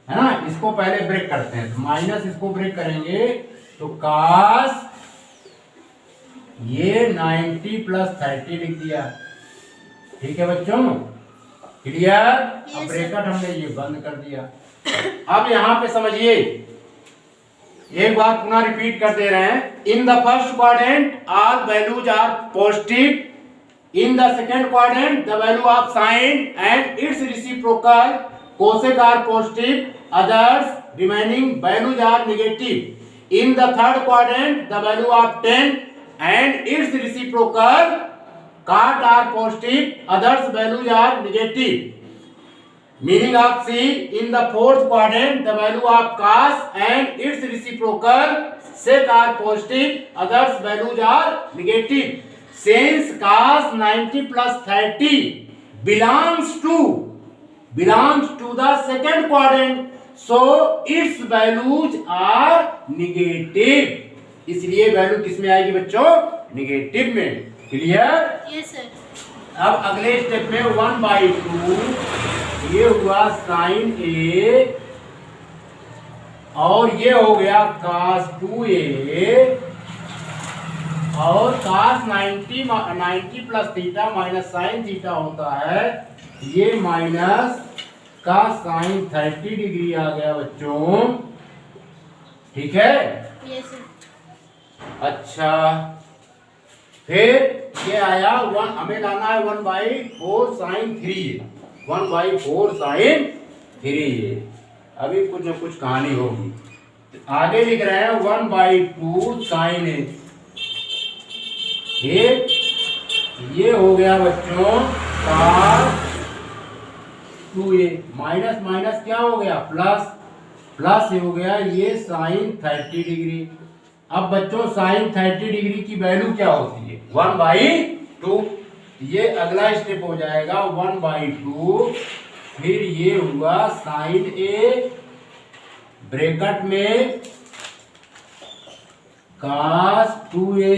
है ना, इसको पहले ब्रेक करते हैं, तो माइनस इसको ब्रेक करेंगे तो cos, ये 90 + 30 लिख दिया, ठीक है बच्चों, क्लियर। अब ब्रैकेट हमने ये बंद कर दिया। अब यहाँ पे समझिए, एक बार पुनः रिपीट कर दे रहे हैं, in the first quadrant all values are positive, in the second quadrant the value of sine and its reciprocal cosec are positive, others remaining values are negative, in the third quadrant the value of tan and its reciprocal cot are positive, others values are negative. Meaning of C, in the fourth quadrant, the value of cos and its reciprocal sec are positive, others values are negative. Since cos 90 plus 30 belongs to the second quadrant, so its values are negative. इसलिए वैल्यू किस में आएगी बच्चों? नेगेटिव में. क्लियर? Yes sir. अब अगले स्टेप में 1/2 ये हुआ साइन ए और ये हो गया cos 2a और cos 90 plus theta minus sine theta होता है, ये माइनस का साइन 30 डिग्री आ गया बच्चों. ठीक है. Yes sir. अच्छा, फिर ये आया हमें लाना है 1/4 साइन 3, 1/4 साइन 3. अभी कुछ न कुछ कहानी होगी. आगे लिख रहे हैं 1/2 साइन ए. ये हो गया बच्चों cos 2a माइनस माइनस क्या हो गया प्लस, प्लस हो गया ये साइन 30 डिग्री. अब बच्चों साइन 30 डिग्री की वैल्यू क्या होती है? 1/2. ये अगला स्टेप हो जाएगा 1/2. फिर ये हुआ साइन ए ब्रैकेट में cos 2a,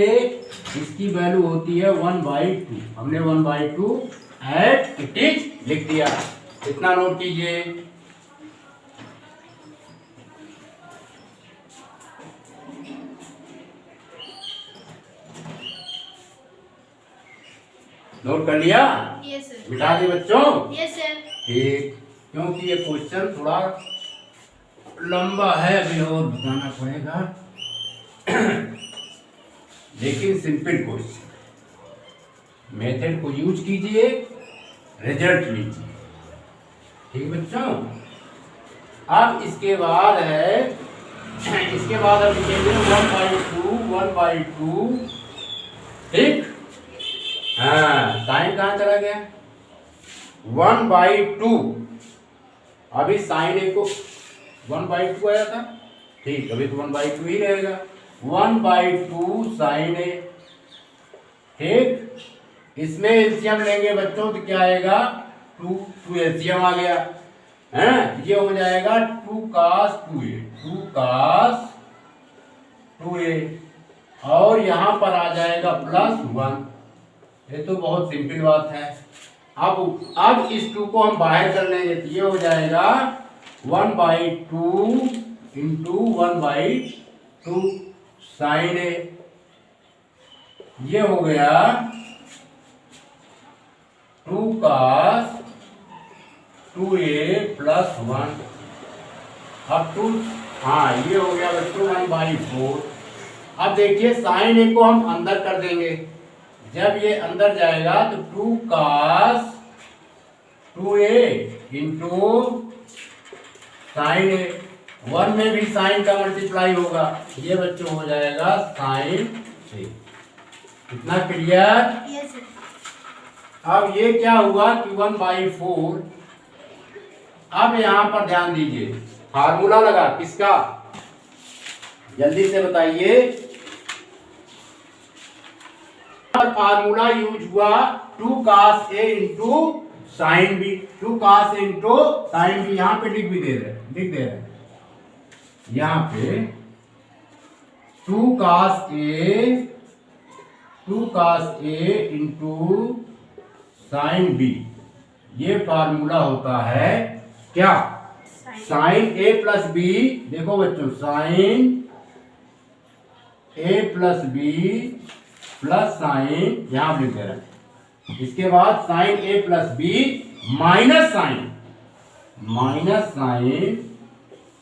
इसकी वैल्यू होती है 1/2. हमने 1/2 एट इट इज लिख दिया. इतना नोट कीजिए. नोट कर लिया? Yes sir. मिटा दे बच्चों. Yes sir. ठीक, क्योंकि ये क्वेश्चन थोड़ा लंबा है, अभी और बताना पड़ेगा. लेकिन सिंपल क्वेश्चन, मेथड को यूज कीजिए, रिजल्ट लीजिए. ठीक बच्चों. अब इसके बाद है, इसके बाद अब लिखेंगे 1/2. ठीक. हाँ, साइन कहाँ चला गया? 1/2. अभी साइन ए को 1/2 आया था. ठीक, अभी तो 1/2 ही रहेगा. 1/2 साइन ए. ठीक. इसमें एलसीएम लेंगे बच्चों तो क्या आएगा? 2 एलसीएम आ गया है. ये हो जाएगा 2 cos 2a, 2 cos 2a और यहाँ पर आ जाएगा +1. ये तो बहुत सिंपल बात है. अब इस 2 को हम बाहर कर लेंगे तो ये हो जाएगा 1/2 इंटू 1/2 साइन ए. ये हो गया 2 cos 2a +1. अब 2, हाँ ये हो गया बच्चों 1/4. अब देखिए साइन ए को हम अंदर कर देंगे. जब ये अंदर जाएगा तो 2 cos 2a इंटू साइन ए. 1 में भी साइन का मल्टीप्लाई होगा. ये बच्चों हो जाएगा साइन ए. इतना क्लियर? Yes sir. अब ये क्या हुआ कि 1/4. अब यहां पर ध्यान दीजिए, फार्मूला लगा किसका? जल्दी से बताइए. फार्मूला यूज हुआ 2 cos a into sine B. 2 cos a into sine B. यहाँ पे लिख दे रहे हैं यहाँ पे 2 cos a into sine B. ये फार्मूला होता है क्या? Sine a plus B. देखो बच्चों sine a plus B plus sine, यहां लिख दे रहा है. इसके बाद sine A plus B minus sine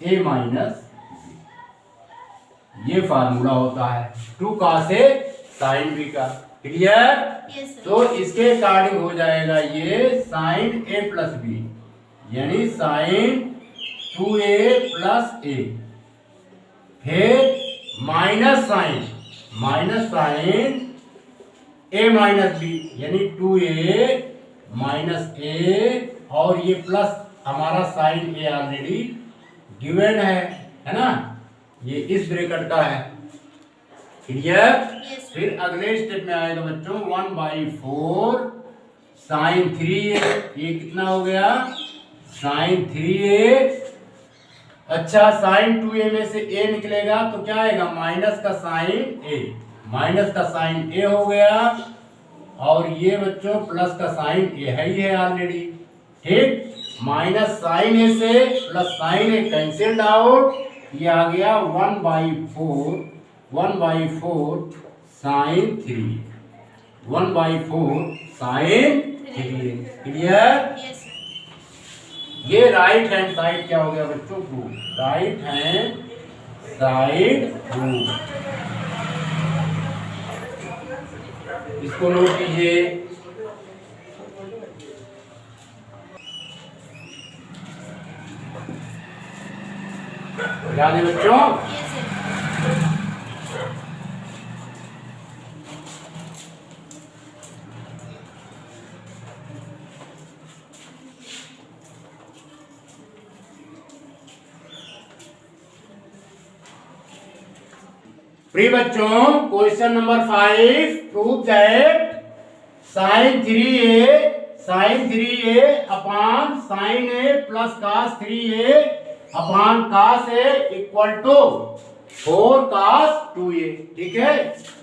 A minus B. ये फार्मूला होता है 2 cos a साइन बी का. क्लियर? Yes sir. तो इसके अकॉर्डिंग हो जाएगा ये साइन ए प्लस बी यानी साइन 2a प्लस ए. फिर minus sine A minus B यानी 2a माइनस ए और ये प्लस हमारा साइन ए ऑलरेडी गिवन है ना, ये इस ब्रैकेट का है। क्लियर? Yes, sir. फिर अगले स्टेप में आएगा बच्चों 1/4 साइन 3a, ये कितना हो गया साइन 3a। अच्छा साइन 2a में से a निकलेगा तो क्या आएगा माइनस का साइन a, माइनस का साइन a हो गया, और ये बच्चों प्लस का साइन a है ही है ऑलरेडी। ठीक, माइनस साइन a से plus sine a cancelled out, ये आ गया 1/4 sine 3, 1/4 sine 3। Clear? Yes, sir. ये राइट हैंड साइड क्या हो गया बच्चों proof, right hand side proof. इसको नोट कीजिए। ध्यान दें बच्चों। Yes, sir. प्रिय बच्चों, question number 5, prove that sine 3a upon sine a plus cos 3a upon cos a equal to 4 cos 2a। ठीक है,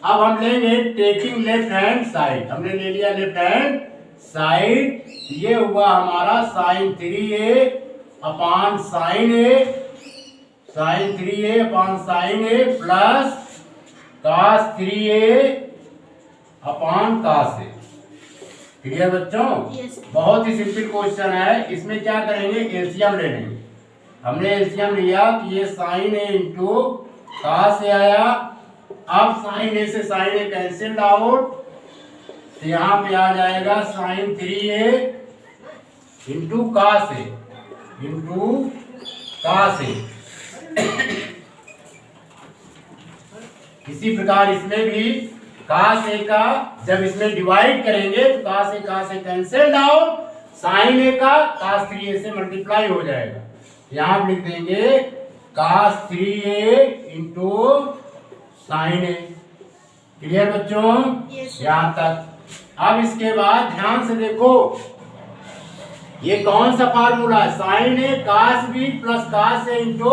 अब हम लेंगे टेकिंग लेफ्ट हैंड साइड। हमने ले लिया लेफ्ट हैंड साइड, ये हुआ हमारा sine 3a upon sine a, sine 3a upon sine a plus cos 3a upon cos a। Clear बच्चों? Yes, sir. बहुत ही सिंपल क्वेश्चन है। इसमें क्या करेंगे, एलसीएम ले लेंगे। हमने एलसीएम लिया कि ये sine a into cos a आया। अब साइन a से साइन a कैंसिल आउट, तो यहाँ पे आ जाएगा sine 3a into cos a into cos a। इसी प्रकार इसमें भी कास ए का जब इसमें डिवाइड करेंगे तो कास ए कैंसिल्ड आउट, साइन ए का कास 3a से मल्टीप्लाई हो जाएगा। यहां लिख देंगे कास 3a इंटू साइन ए। क्लियर बच्चों? Yes, sir. यहां तक। अब इसके बाद ध्यान से देखो, ये कौन सा फार्मूला है, साइन ए कास बी प्लस कास ए इंटू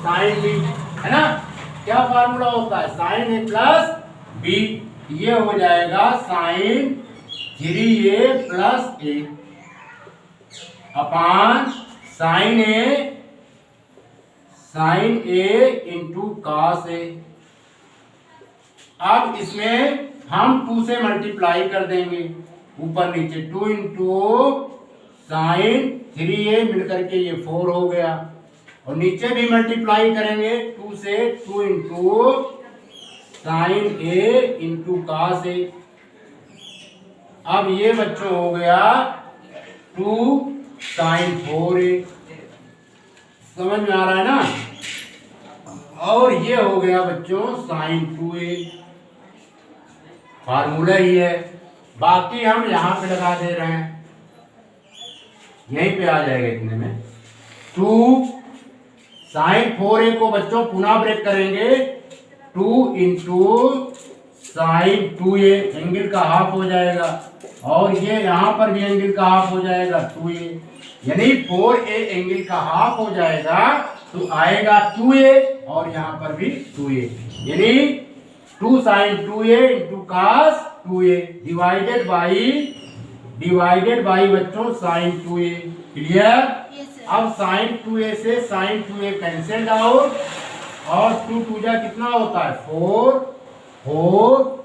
साइन बी, है ना। क्या फार्मूला होता है, साइन ए प्लस बी, ये हो जाएगा sine 3a plus A upon sine A into cos ए। अब इसमें हम 2 से मल्टीप्लाई कर देंगे, ऊपर नीचे 2 इंटू साइन 3a मिलकर के ये 4 हो गया, और नीचे भी मल्टीप्लाई करेंगे 2 से, 2 into sine a into cos a। अब ये बच्चों हो गया 2 साइन 4a। समझ में आ रहा है ना। और ये हो गया बच्चों साइन 2a, फार्मूला ही है। बाकी हम यहां पे लगा दे रहे हैं, यहीं पे आ जाएगा इतने में। 2 साइन 4a को बच्चों पुनः ब्रेक करेंगे, 2 इंटू साइन 2a, एंगल का हाफ हो जाएगा, और ये यहां पर भी एंगल का हाफ हो जाएगा 2a, यानी 4a एंगल का हाफ हो जाएगा तो आएगा 2a, और यहां पर भी 2a, यानी 2 sine 2a into cos 2a divided by बच्चों sine 2a। Clear? Yes, sir. अब साइन 2a से साइन 2a कैंसिल्ड आउट, और 2 2 जा कितना होता है 4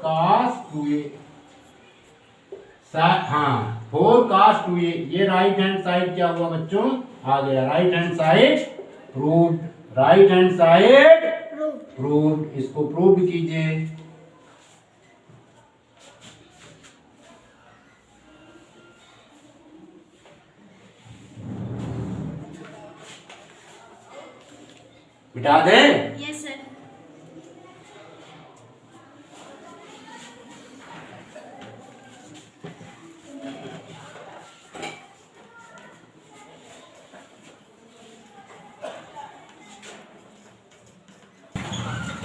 कास 2a। हाँ 4 कास 2a। ये राइट हैंड साइड क्या हुआ बच्चों, आ गया right hand side proved, right hand side Proof. Proved. इसको प्रूव कीजिए। बिठा दें। Yes, sir.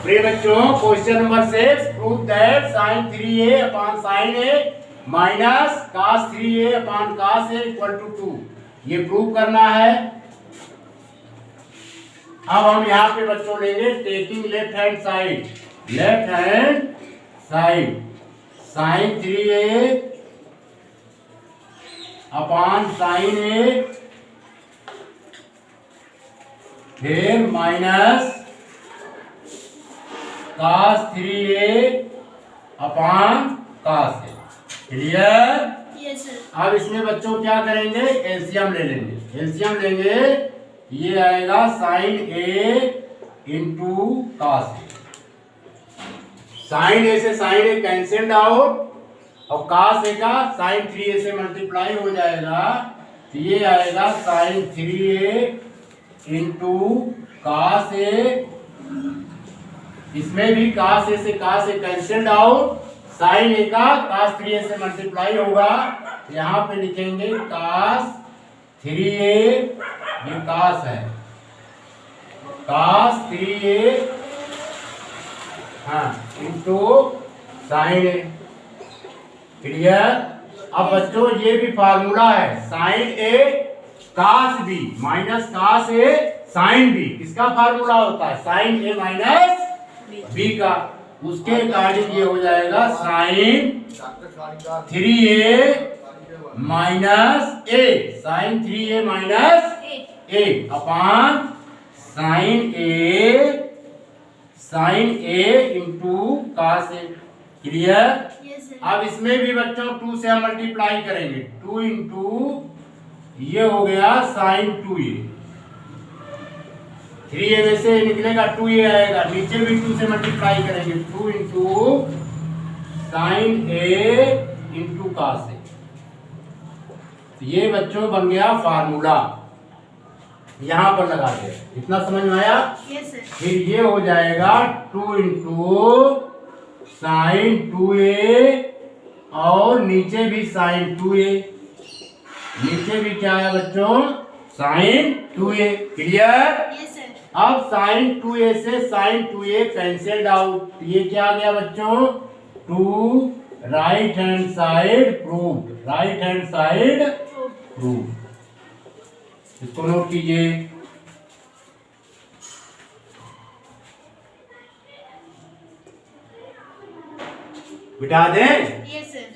प्रिय बच्चों, question number 6, prove that sin 3a अपॉन sin a minus cos 3a अपॉन cos a इक्वल टू 2। ये प्रूव करना है। अब हम यहाँ पे बच्चों लेंगे taking left hand side, sin 3a अपॉन sin a फिर माइनस cos 3a अपॉन cos a। Clear? Yes sir. अब इसमें बच्चों क्या करेंगे, एलसीएम ले लेंगे। एलसीएम लेंगे, ये आएगा sin a into cos a। sin a से sin a कैंसिल्ड आउट और cos a का sin 3a से मल्टीप्लाई हो जाएगा, तो ये आएगा sin 3a into cos a। इसमें भी cos a से cos a cancelled out, sin a का cos 3a से मल्टीप्लाई होगा, यहाँ पे लिखेंगे cos 3a, ये cos है, cos 3a हाँ इंटू sin a। क्लियर? अब बच्चों ये भी फार्मूला है, sin a cos b minus cos a sin b, किसका फार्मूला होता है, sin a माइनस b का। उसके अकॉर्डिंग ये हो जाएगा sin 3a minus a, sin 3a minus a upon sin a into cos a। Clear? Yes sir. अब इसमें भी बच्चों 2 से हम मल्टीप्लाई करेंगे, 2 इंटू ये हो गया sin 2a, 3a में से निकलेगा 2a आएगा, नीचे भी 2 से मल्टीप्लाई करेंगे, 2 into sin a into cos a। ये बच्चों बन गया फार्मूला, यहां पर लगा दे। इतना समझ में आया? Yes sir. फिर ये हो जाएगा 2 इंटू sin 2a और नीचे भी sin 2a, नीचे भी क्या है बच्चों, sin 2a। Clear? Yes sir. अब sin 2a से sin 2a कैंसिल्ड आउट, ये क्या आ गया बच्चों, 2 right hand side prove, right hand side prove. इसको नोट कीजिए। बिठा दें? Yes sir.